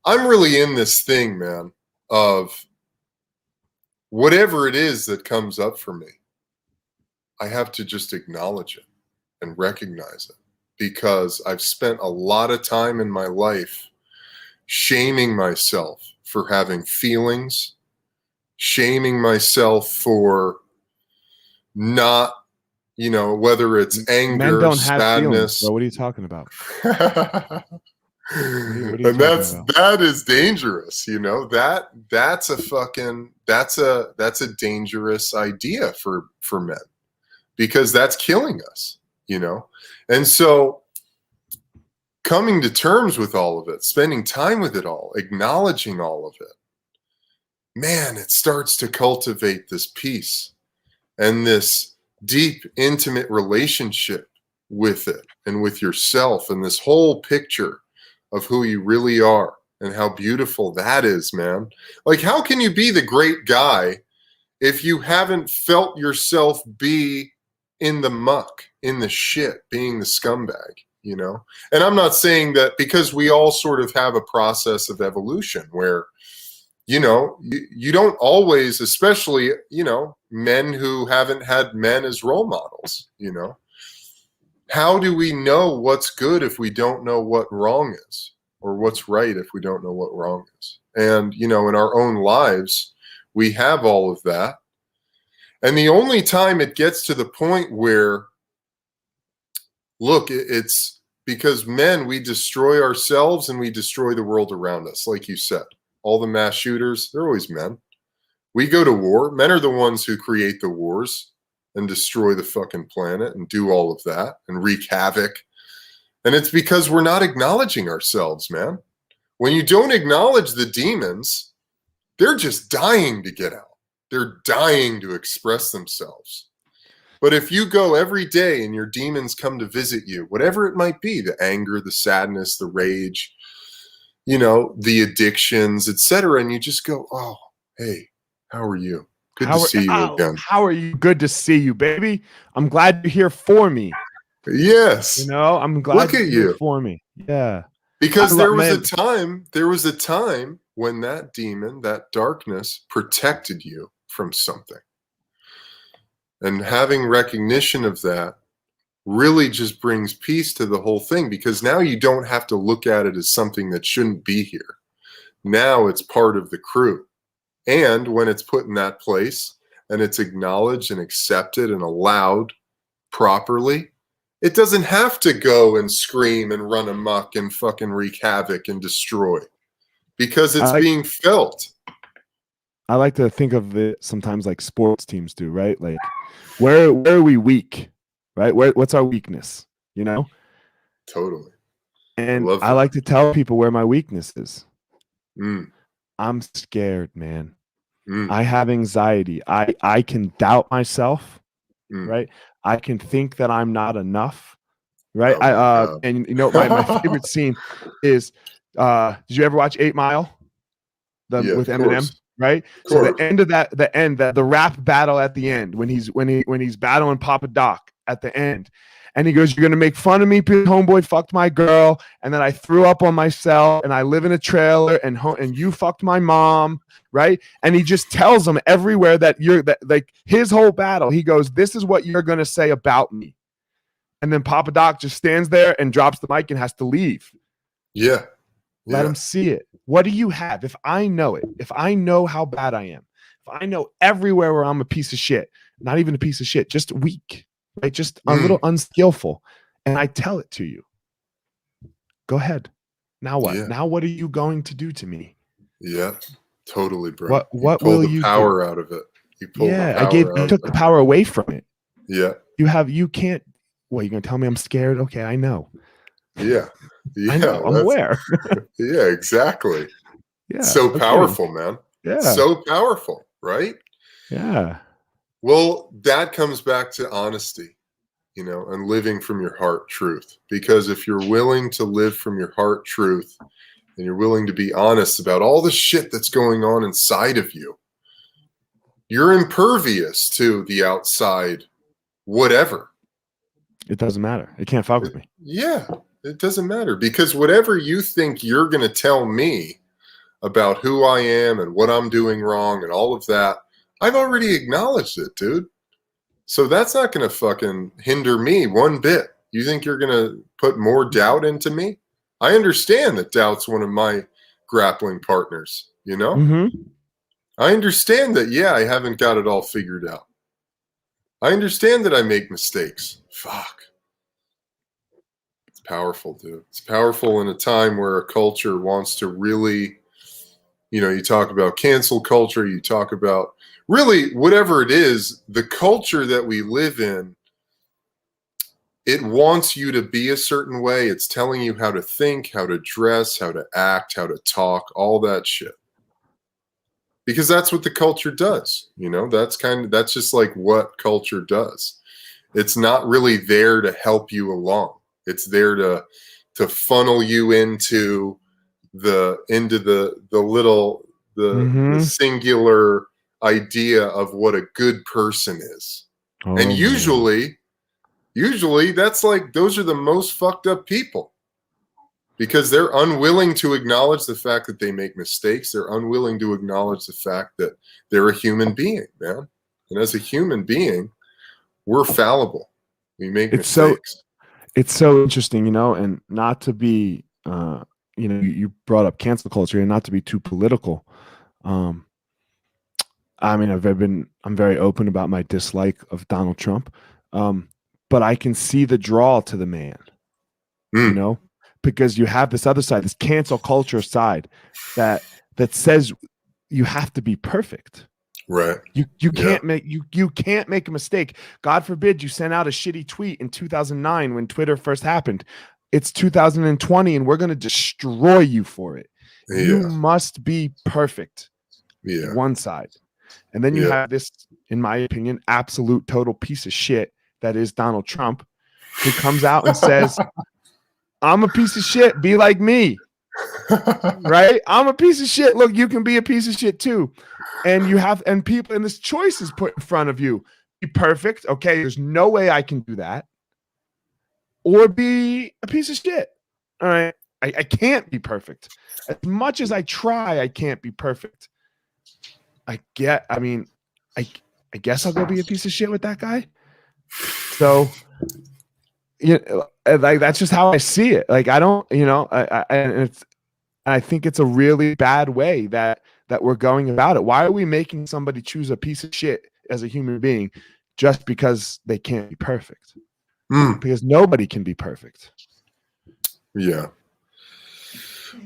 [SPEAKER 2] I'm really in this thing, man, of whatever it is that comes up for me, I have to just acknowledge it and recognize it, because I've spent a lot of time in my life shaming myself for having feelings, shaming myself for not, you know, whether it's anger,
[SPEAKER 1] men don't have
[SPEAKER 2] sadness.
[SPEAKER 1] Feelings, bro. What are you talking about?
[SPEAKER 2] And that is dangerous, you know. That's a dangerous idea for men, because that's killing us, you know. And so coming to terms with all of it, spending time with it all, acknowledging all of it, man, it starts to cultivate this peace and this deep, intimate relationship with it and with yourself, and this whole picture of who you really are and how beautiful that is, man. Like, how can you be the great guy if you haven't felt yourself be in the muck, in the shit, being the scumbag, you know? And I'm not saying that, because we all sort of have a process of evolution where, you know, you don't always, especially, you know, men who haven't had men as role models, you know, how do we know what's good if we don't know what wrong is, or what's right if we don't know what wrong is? And, you know, in our own lives, we have all of that. And the only time it gets to the point where, look, it's Because men, we destroy ourselves and we destroy the world around us. Like you said, all the mass shooters, they're always men. We go to war. Men are the ones who create the wars and destroy the fucking planet and do all of that and wreak havoc. And it's because we're not acknowledging ourselves, man. When you don't acknowledge the demons, they're just dying to get out. They're dying to express themselves. But if you go every day and your demons come to visit you, whatever it might be, the anger, the sadness, the rage, you know, the addictions, etc., and you just go, oh, hey, how are you? Good to see you again.
[SPEAKER 1] How are you? Good to see you, baby. I'm glad you're here for me.
[SPEAKER 2] Yes.
[SPEAKER 1] You know, I'm glad you're here for me. Yeah.
[SPEAKER 2] Because there was a time when that demon, that darkness, protected you from something. And having recognition of that really just brings peace to the whole thing, because now you don't have to look at it as something that shouldn't be here. Now it's part of the crew. And when it's put in that place and it's acknowledged and accepted and allowed properly, it doesn't have to go and scream and run amok and fucking wreak havoc and destroy, because it's being felt.
[SPEAKER 1] I like to think of it sometimes like sports teams do, right? Like, where are we weak, right? What's our weakness, you know?
[SPEAKER 2] Totally.
[SPEAKER 1] And I like to tell people where my weakness is. I'm scared, man. I have anxiety. I can doubt myself, right? I can think that I'm not enough, right? And you know, my favorite scene is, did you ever watch 8 Mile? With Eminem, right? So the end of that, the rap battle at the end, when he's battling Papa Doc at the end, and he goes, "You're gonna make fun of me because homeboy fucked my girl, and then I threw up on myself, and I live in a trailer, and you fucked my mom." Right? And he just tells them everywhere that like his whole battle. He goes, "This is what you're going to say about me." And then Papa Doc just stands there and drops the mic and has to leave.
[SPEAKER 2] Yeah.
[SPEAKER 1] Let him see it. What do you have? If I know it, if I know how bad I am, if I know everywhere where I'm a piece of shit, not even a piece of shit, just weak, right? Just a little unskillful, and I tell it to you, go ahead. Now what?
[SPEAKER 2] Yeah.
[SPEAKER 1] Now what are you going to do to me?
[SPEAKER 2] Yeah. Totally, bro.
[SPEAKER 1] What will you
[SPEAKER 2] power out of it? You pulled the power
[SPEAKER 1] I took the power away from it.
[SPEAKER 2] Yeah.
[SPEAKER 1] You can't. What, you gonna tell me I'm scared? Okay, I know.
[SPEAKER 2] Yeah. Yeah.
[SPEAKER 1] I know. I'm aware.
[SPEAKER 2] Yeah, exactly.
[SPEAKER 1] Yeah.
[SPEAKER 2] So powerful, man.
[SPEAKER 1] Yeah.
[SPEAKER 2] So powerful, right?
[SPEAKER 1] Yeah.
[SPEAKER 2] Well, that comes back to honesty, you know, and living from your heart truth. Because if you're willing to live from your heart truth, and you're willing to be honest about all the shit that's going on inside of you, you're impervious to the outside, whatever.
[SPEAKER 1] It doesn't matter. It can't fuck with me.
[SPEAKER 2] Yeah, it doesn't matter, because whatever you think you're going to tell me about who I am and what I'm doing wrong and all of that, I've already acknowledged it, dude. So that's not going to fucking hinder me one bit. You think you're going to put more doubt into me? I understand that doubt's one of my grappling partners, you know? I understand that, yeah, I haven't got it all figured out. I understand that I make mistakes. Fuck. It's powerful, dude. It's powerful in a time where a culture wants to really, you know, you talk about cancel culture, you talk about really whatever it is, the culture that we live in, it wants you to be a certain way. It's telling you how to think, how to dress, how to act, how to talk, all that shit. Because that's what the culture does. You know, that's just like what culture does. It's not really there to help you along. It's there to funnel you into the little the singular idea of what a good person is. And usually that's like, those are the most fucked up people, because they're unwilling to acknowledge the fact that they make mistakes. They're unwilling to acknowledge the fact that they're a human being, man. And as a human being, we're fallible. We make mistakes.
[SPEAKER 1] It's so interesting, you know, and not to be, you know, you brought up cancel culture, and not to be too political. I mean, I'm very open about my dislike of Donald Trump. But I can see the draw to the man. you know, because you have this other side, this cancel culture side that says you have to be perfect.
[SPEAKER 2] Right.
[SPEAKER 1] You can't make you can't make a mistake. God forbid you sent out a shitty tweet in 2009 when Twitter first happened. It's 2020 and we're going to destroy you for it. You must be perfect. One side. And then you have this, in my opinion, absolute total piece of shit that is Donald Trump, who comes out and says, I'm a piece of shit. Be like me. Right? I'm a piece of shit. Look, you can be a piece of shit too. And you have, and people, and this choice is put in front of you. Be perfect. Okay. There's no way I can do that. Or be a piece of shit. All right. I can't be perfect. As much as I try, I can't be perfect. I guess I'll go be a piece of shit with that guy. So, like that's just how I see it. Like I don't, I think it's a really bad way that we're going about it. Why are we making somebody choose a piece of shit as a human being just because they can't be perfect? Because nobody can be perfect.
[SPEAKER 2] Yeah.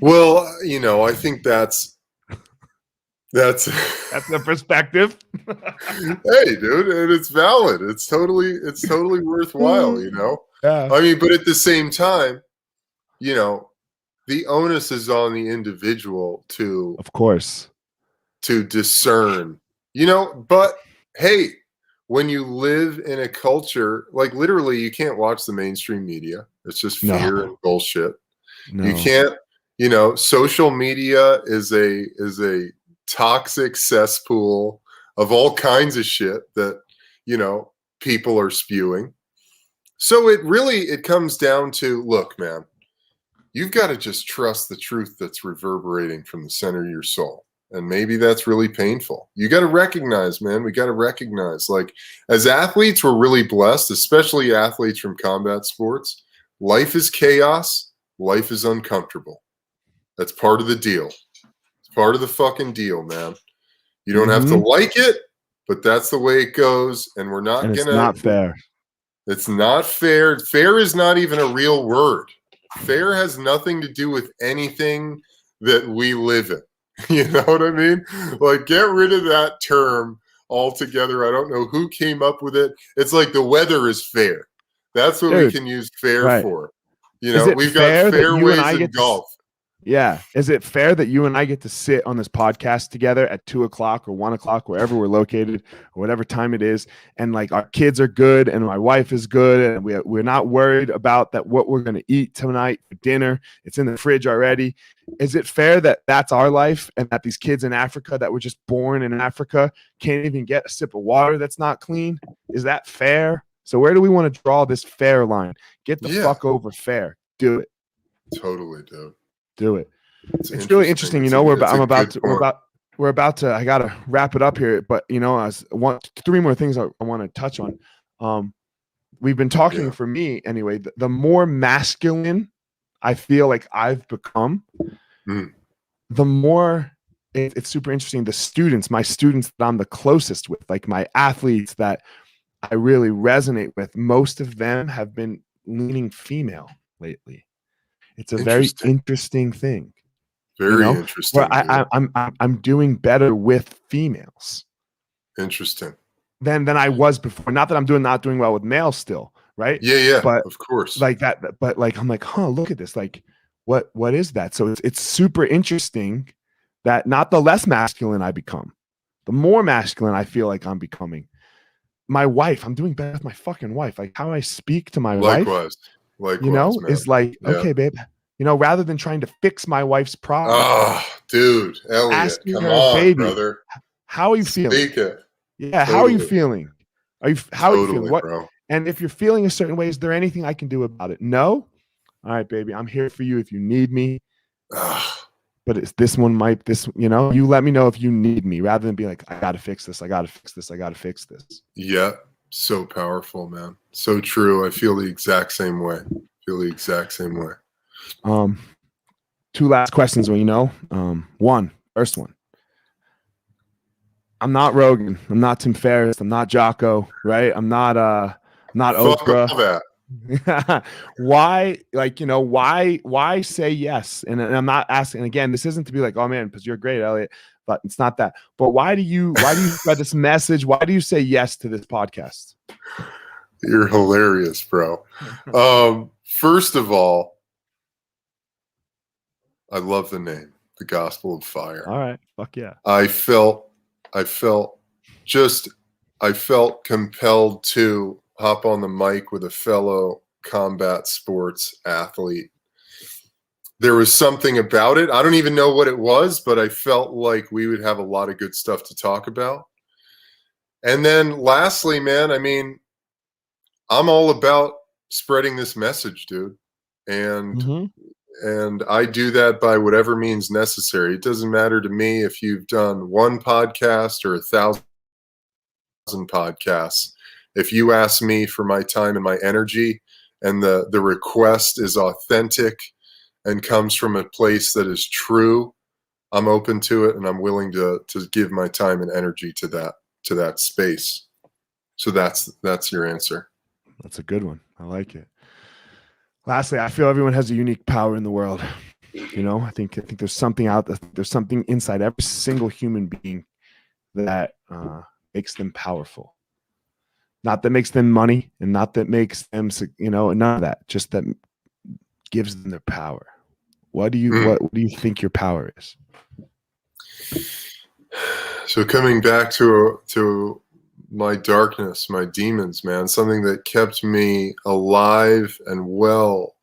[SPEAKER 2] Well, I think that's
[SPEAKER 1] the perspective.
[SPEAKER 2] Hey, dude, and it's valid. It's totally worthwhile,
[SPEAKER 1] Yeah.
[SPEAKER 2] I mean, but at the same time, the onus is on the individual to,
[SPEAKER 1] of course,
[SPEAKER 2] to discern, but hey, when you live in a culture, like literally you can't watch the mainstream media. It's just fear and bullshit. No. You can't, social media is a toxic cesspool of all kinds of shit that, people are spewing. So it comes down to, look, man, you've got to just trust the truth that's reverberating from the center of your soul. And maybe that's really painful. You got to recognize, man, we got to recognize, like, as athletes, we're really blessed, especially athletes from combat sports. Life is chaos. Life is uncomfortable. That's part of the deal. It's part of the fucking deal, man. You don't have to like it, but that's the way it goes. And we're not
[SPEAKER 1] It's not fair.
[SPEAKER 2] It's not fair. Fair is not even a real word. Fair has nothing to do with anything that we live in. You know what I mean? Like, get rid of that term altogether. I don't know who came up with it. It's like the weather is fair. That's what we can use fair for. We've got fairways in golf.
[SPEAKER 1] Yeah. Is it fair that you and I get to sit on this podcast together at 2:00 or 1:00, wherever we're located, or whatever time it is, and like our kids are good and my wife is good, and we're not worried about that what we're going to eat tonight for dinner? It's in the fridge already. Is it fair that that's our life, and that these kids in Africa that were just born in Africa can't even get a sip of water that's not clean? Is that fair? So where do we want to draw this fair line? Get the fuck over fair. Do it.
[SPEAKER 2] Totally, dude.
[SPEAKER 1] Do it. It's really interesting. We're about to, I got to wrap it up here, but I want 3 more things I want to touch on. We've been talking, for me anyway, the more masculine I feel like I've become, the more it's super interesting. My students that I'm the closest with, like my athletes that I really resonate with, most of them have been leaning female lately. It's a very interesting thing.
[SPEAKER 2] Very interesting.
[SPEAKER 1] Where I'm doing better with females.
[SPEAKER 2] Interesting.
[SPEAKER 1] Than I was before. Not that I'm not doing well with males still, right?
[SPEAKER 2] Yeah,
[SPEAKER 1] but
[SPEAKER 2] of course.
[SPEAKER 1] Like that, but like I'm like, look at this. Like, what is that? So it's super interesting that not the less masculine I become, the more masculine I feel like I'm becoming. My wife, I'm doing better with my fucking wife. Like how I speak to my wife.
[SPEAKER 2] Likewise, man.
[SPEAKER 1] Is like, okay, babe, rather than trying to fix my wife's problem.
[SPEAKER 2] Oh, dude, Elliot, come on, baby, brother.
[SPEAKER 1] How are you feeling?
[SPEAKER 2] Speak it.
[SPEAKER 1] Yeah, how are you feeling? How are you feeling? What?
[SPEAKER 2] Bro.
[SPEAKER 1] And if you're feeling a certain way, is there anything I can do about it? No? All right, baby, I'm here for you if you need me. But it's you let me know if you need me, rather than be like, I got to fix this. I got to fix this. I got to fix this.
[SPEAKER 2] Yeah. So powerful, man. So true. I feel the exact same way.
[SPEAKER 1] Two last questions. First one. I'm not Rogan. I'm not Tim Ferriss. I'm not Jocko. Right? I'm not Oprah.
[SPEAKER 2] All that.
[SPEAKER 1] Why, like, why say yes? And I'm not asking, again, this isn't to be like, oh man, because you're great, Elliot, but it's not that. But why do you spread this message? Why do you say yes to this podcast?
[SPEAKER 2] You're hilarious, bro. First of all, I love the name, The Gospel of Fire.
[SPEAKER 1] All right. Fuck yeah.
[SPEAKER 2] I felt compelled to hop on the mic with a fellow combat sports athlete. There was something about it. I don't even know what it was, but I felt like we would have a lot of good stuff to talk about. And then lastly, man, I mean, I'm all about spreading this message, dude. And and I do that by whatever means necessary. It doesn't matter to me if you've done one podcast or 1,000 podcasts. If you ask me for my time and my energy, and the request is authentic and comes from a place that is true, I'm open to it, and I'm willing to give my time and energy to that space. So that's your answer.
[SPEAKER 1] That's a good one. I like it. Lastly, I feel everyone has a unique power in the world. I think there's something out there. There's something inside every single human being that makes them powerful. Not that makes them money, and not that makes them, none of that. Just that gives them their power. What do you think your power is?
[SPEAKER 2] So coming back to my darkness, my demons, man, something that kept me alive and well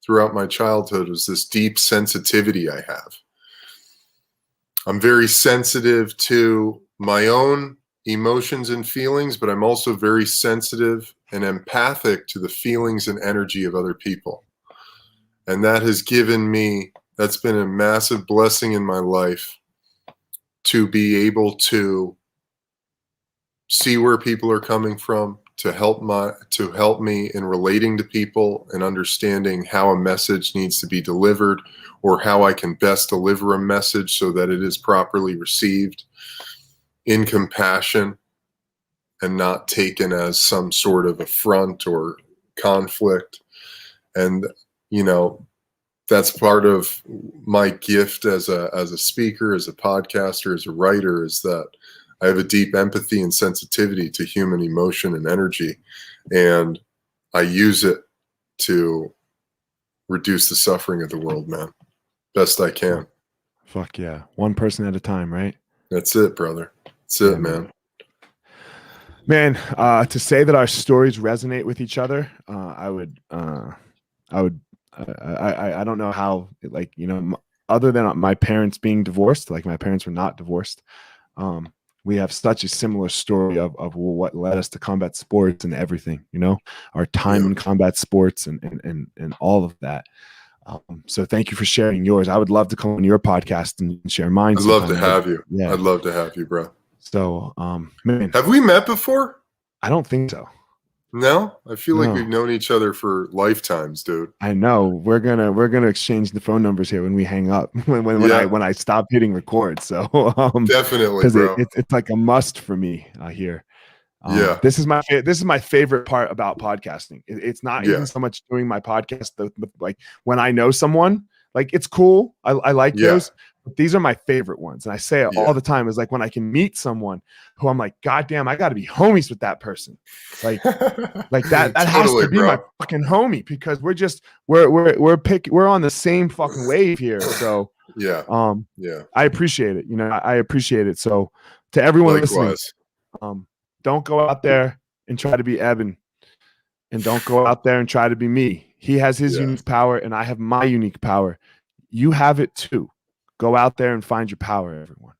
[SPEAKER 2] throughout my childhood was this deep sensitivity I have. I'm very sensitive to my own emotions and feelings, but I'm also very sensitive and empathic to the feelings and energy of other people. And that's been a massive blessing in my life, to be able to see where people are coming from, to help me in relating to people and understanding how a message needs to be delivered, or how I can best deliver a message so that it is properly received in compassion and not taken as some sort of affront or conflict. And that's part of my gift as a speaker, as a podcaster, as a writer, is that I have a deep empathy and sensitivity to human emotion and energy, and I use it to reduce the suffering of the world, man. Best I can.
[SPEAKER 1] Fuck yeah. One person at a time, right?
[SPEAKER 2] That's it, brother. That's it, man.
[SPEAKER 1] Man, to say that our stories resonate with each other, I don't know how, other than my parents being divorced, like my parents were not divorced. We have such a similar story of what led us to combat sports and everything, our time in combat sports and all of that. So thank you for sharing yours. I would love to come on your podcast and share mine.
[SPEAKER 2] I'd love to have you. Yeah. I'd love to have you, bro.
[SPEAKER 1] So, man,
[SPEAKER 2] have we met before?
[SPEAKER 1] I don't think so.
[SPEAKER 2] No, I feel like we've known each other for lifetimes, dude.
[SPEAKER 1] I know. We're gonna exchange the phone numbers here when we hang up, when I stop hitting record. So
[SPEAKER 2] definitely, bro.
[SPEAKER 1] It's like a must for me here. This is my favorite part about podcasting. It's not even so much doing my podcast, but like when I know someone, like it's cool. I like those. But these are my favorite ones, and I say it all the time. Is like when I can meet someone who I'm like, God damn, I got to be homies with that person. Like that has to be my fucking homie, because we're on the same fucking wave here. So I appreciate it. I appreciate it. So to everyone listening, don't go out there and try to be Eben, and don't go out there and try to be me. He has his unique power, and I have my unique power. You have it too. Go out there and find your power, everyone.